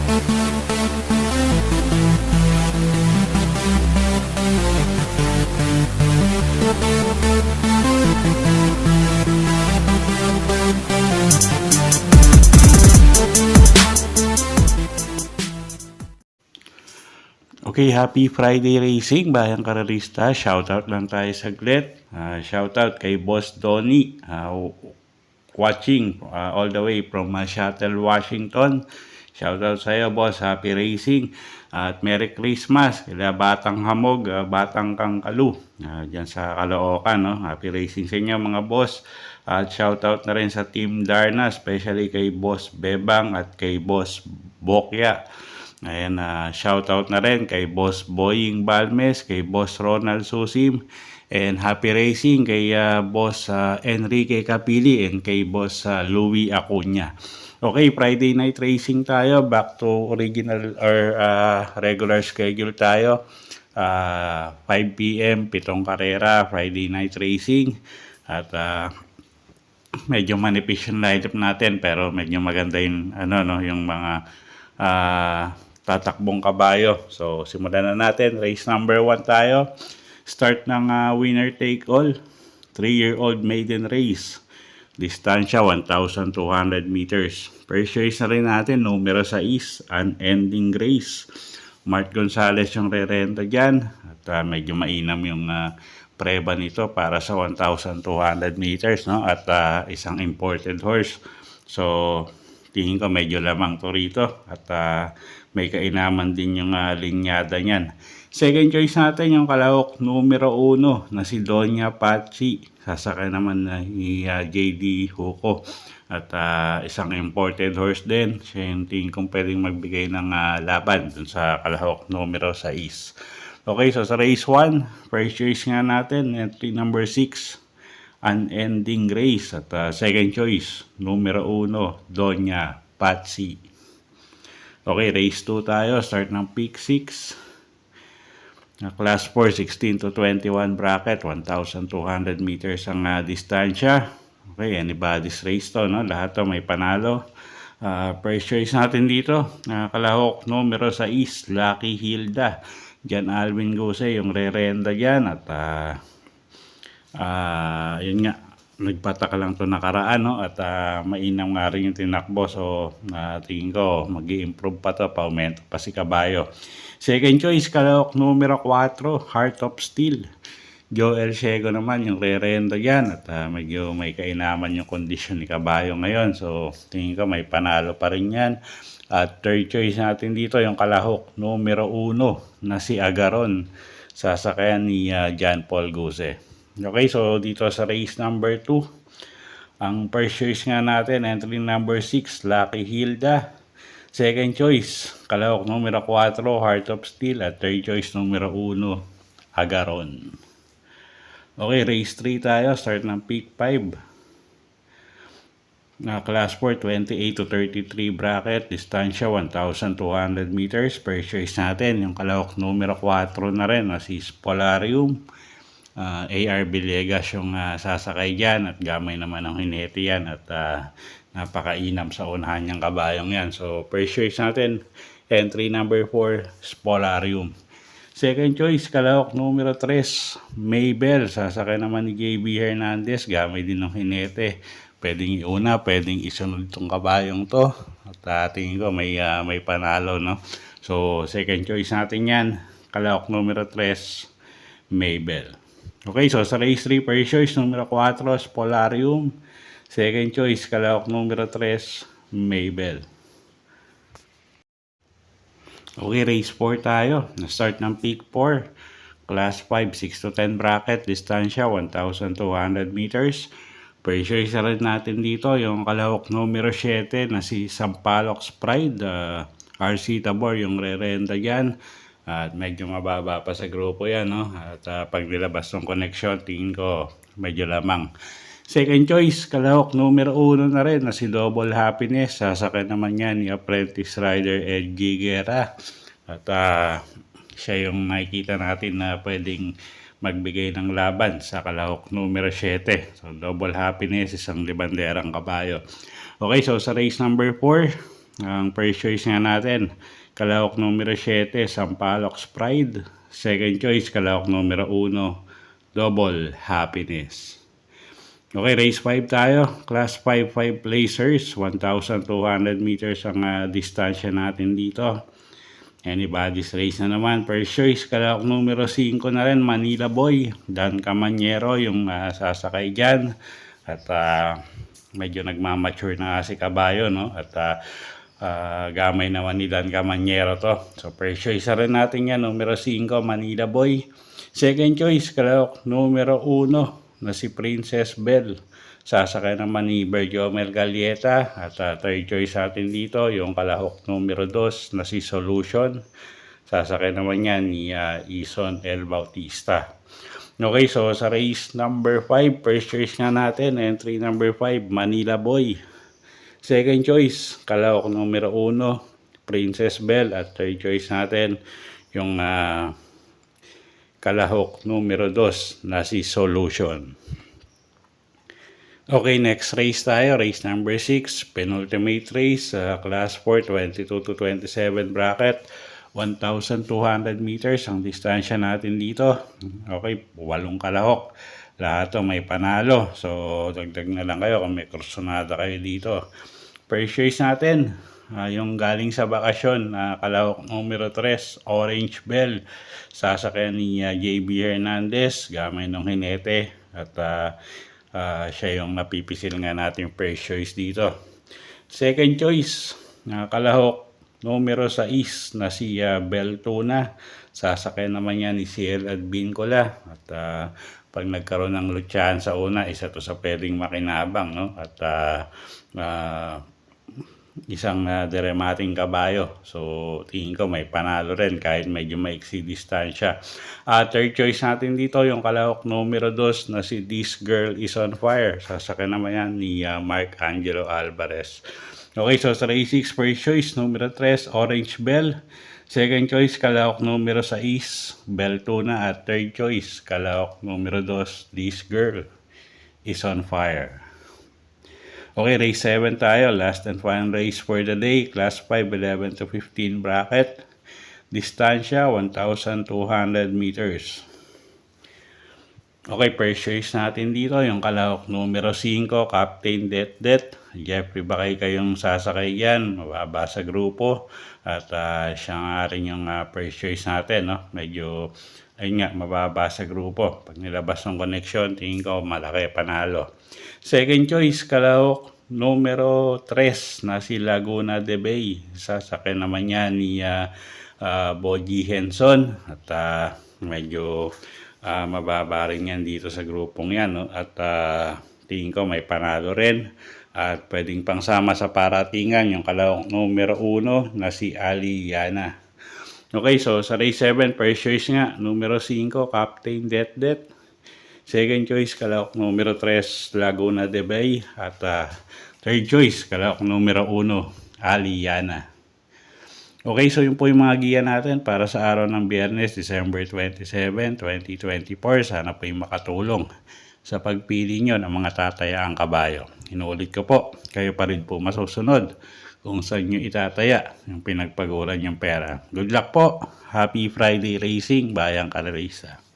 Okay, happy Friday Racing, Bayang Karalista. Shoutout lang tayo saglit. Shoutout kay Boss Donnie, watching all the way from Seattle, Washington. Shoutout sa iyo, Boss. Happy Racing. At Merry Christmas. Kila Batang Hamog, Batang Kangkalu. Diyan sa Caloocan, no? Happy Racing sa inyo, mga boss. At shoutout na rin sa Team Darna, especially kay Boss Bebang at kay Boss Bokya. Ayan, shoutout na rin kay Boss Boying Balmes, kay Boss Ronald Susim, and happy racing kay Boss Enrique Capili and kay Boss Louis Acuña. Okay, Friday night racing tayo. Back to original or regular schedule tayo. 5 p.m. 7 karera, Friday night racing. At medyo manipis yung lineup natin, pero medyo maganda yung, yung mga tatakbong kabayo. So, simulan na natin. Race number 1 tayo. Start ng winner take all. 3-year-old maiden race. Distansya 1,200 meters. First choice na rin natin, numero 6, unending race. Mark Gonzalez yung re-renta dyan. At medyo mainam yung preba nito para sa 1,200 meters, no? At isang imported horse. So, tingin ko medyo lamang to rito. At may kainaman din yung linyada niyan. Second choice natin yung kalahok numero 1 na si Doña Pachi. Sasakay naman na JD Huko. At isang imported horse din. Siya yung tingin kong pwedeng magbigay ng laban dun sa kalahok numero 6. Okay, so sa race 1, first choice nga natin, entry number 6, unending race. At second choice, numero 1, Doña Patsy. Okay, race 2 tayo. Start ng pick 6. Class 4, 16 to 21 bracket. 1,200 meters ang distansya. Okay, anybody's race to, no? Lahat to may panalo. First choice natin dito, kalahok numero 6, Lucky Hilda. Jan Alvin Guse yung re-renda dyan. At yun nga, nagpataka lang to nakaraan, no? At mainam nga rin yung tinakbo. So tingin ko mag-i-improve pa to, pa-aumento pa si kabayo. Second choice, kalahok numero 4, Heart of Steel. Joel Ciego naman yung re-renda dyan. At medyo may kainaman yung kondisyon ni kabayo ngayon. So tingin ko may panalo pa rin yan. At third choice natin dito yung kalahok numero 1 na si Agaron. Sasakayan ni John Paul Guse. Okay, so dito sa race number 2, ang first choice nga natin, entry number 6, Lucky Hilda. Second choice, kalahok numero 4, Heart of Steel. At third choice, numero 1, Agaron. Okay, race 3 tayo. Start ng pick 5. Class 4, 28 to 33 bracket. Distansya 1,200 meters. First choice natin, yung kalahok numero 4 na rin, na si Polarium. AR Villegas yung sasakay dyan. At gamay naman ang hinete yan. At napakainam sa unahan niyang kabayong yan. So, first choice natin, entry number 4, Spolarium. Second choice, kalahok numero 3, Maybell. Sasakay naman ni JB Hernandez. Gamay din ng hinete. Pwedeng iuna, pwedeng isunod itong kabayong to. At tingin ko may panalo, no? So, second choice natin yan, kalahok numero 3, Maybell. Okay, so sa race 3, first choice, numero 4, Spolarium. Second choice, kalahok numero 3, Maybell. Okay, race 4 tayo. Na-start ng pick 4. Class 5, 6 to 10 bracket. Distansya, 1,200 meters. First choice na rin natin dito, yung kalahok numero 7 na si Sampaloc Pride. RC Tabor yung re-renta dyan. At medyo mababa pa sa grupo yan, no? At pag nilabas ng connection, tingin ko medyo lamang. Second choice, kalahok numero 1 na rin na si Double Happiness. Sasakay naman yan ni Apprentice Rider LG Guerra. At siya yung nakikita natin na pwedeng magbigay ng laban sa kalahok numero 7. So Double Happiness, isang libanderang kabayo. Okay, so sa race number 4, Ang first choice nga natin, kalahok numero 7, Sampaloc Pride. Second choice, kalahok numero 1, Double Happiness. Okay, race 5 tayo. Class 5 placers. 1,200 meters ang distansya natin dito. Anybody's race na naman. First choice, kalahok numero 5 na rin, Manila Boy. Dan Camanyero yung sasakay dyan. At medyo nagmamature na si kabayo, no? At gamay naman ni Dan Camanyero to. So first choice na rin natin yan, numero 5, Manila Boy. Second choice, kalahok numero 1 na si Princess Belle. Sasakay naman ni Berjomel Galieta. At third choice natin dito, yung kalahok numero 2 na si Solution. Sasakay naman yan ni Ison L. Bautista. Okay, so sa race number 5, first choice nga natin, entry number 5, Manila Boy. Second choice, kalahok numero 1, Princess Belle. At third choice natin, yung kalahok numero 2 na si Solution. Okay, next race tayo. Race number 6, penultimate race, class 4, 22 to 27 bracket. 1,200 meters ang distansya natin dito. Okay, 8 kalahok. Lahat to may panalo. So, dagdag na lang kayo kung may kursonada kayo dito. First choice natin, yung galing sa bakasyon, kalahok numero 3, Orange Bell. Sasakyan ni JB Hernandez, gamay ng hinete. At siya yung napipisil nga natin first choice dito. Second choice, kalahok numero 6 na si Beltuna. Sasakyan naman yan ni CL at Bincola. At pag nagkaroon ng lutsahan sa una, isa to sa pwedeng makinabang, no? At isang deremating kabayo. So, tingin ko may panalo rin kahit medyo maiksi distansya. Third choice natin dito, yung kalahok numero 2 na si This Girl Is On Fire. Sasakyan naman yan ni Mark Angelo Alvarez. Okay, so sa race 6, first choice, numero 3, Orange Bell. Second choice, kalahok numero 6, Beltuna. At third choice, kalahok numero 2, This Girl Is On Fire. Okay, race 7 tayo. Last and final race for the day. Class 5, 11 to 15 bracket. Distansya, 1,200 meters. Okay, first choice natin dito, yung kalahok numero 5, Captain Det. Jeffrey Bakay kayong sasakay yan. Mababa sa grupo. At siya nga rin yung first choice natin, no? Medyo, ayun nga, mababa sa grupo. Pag nilabas ng connection, tingin ko malaki panalo. Second choice, kalahok numero 3 na si Laguna de Bay. Sasakay naman yan ni Boji Henson. At medyo mababa rin yan dito sa grupong yan, no? At tingin ko may panalo rin. At pwedeng pangsama sa paratingan yung kalahok numero 1 na si Ali Yana. Okay, so sa race 7, first choice nga, numero 5, Captain Det. Second choice, kalahok numero 3, Laguna de Bay. At third choice, kalahok numero 1, Ali Yana. Okay, so yun po yung mga giya natin para sa araw ng Biyernes, December 27, 2024. Sana po yung makatulong sa pagpili nyo ng mga tatayaang kabayo. Inuulit ko po, kayo pa rin po masusunod kung saan nyo itataya yung pinagpaguran yung pera. Good luck po! Happy Friday Racing, Bayang Kalarisa!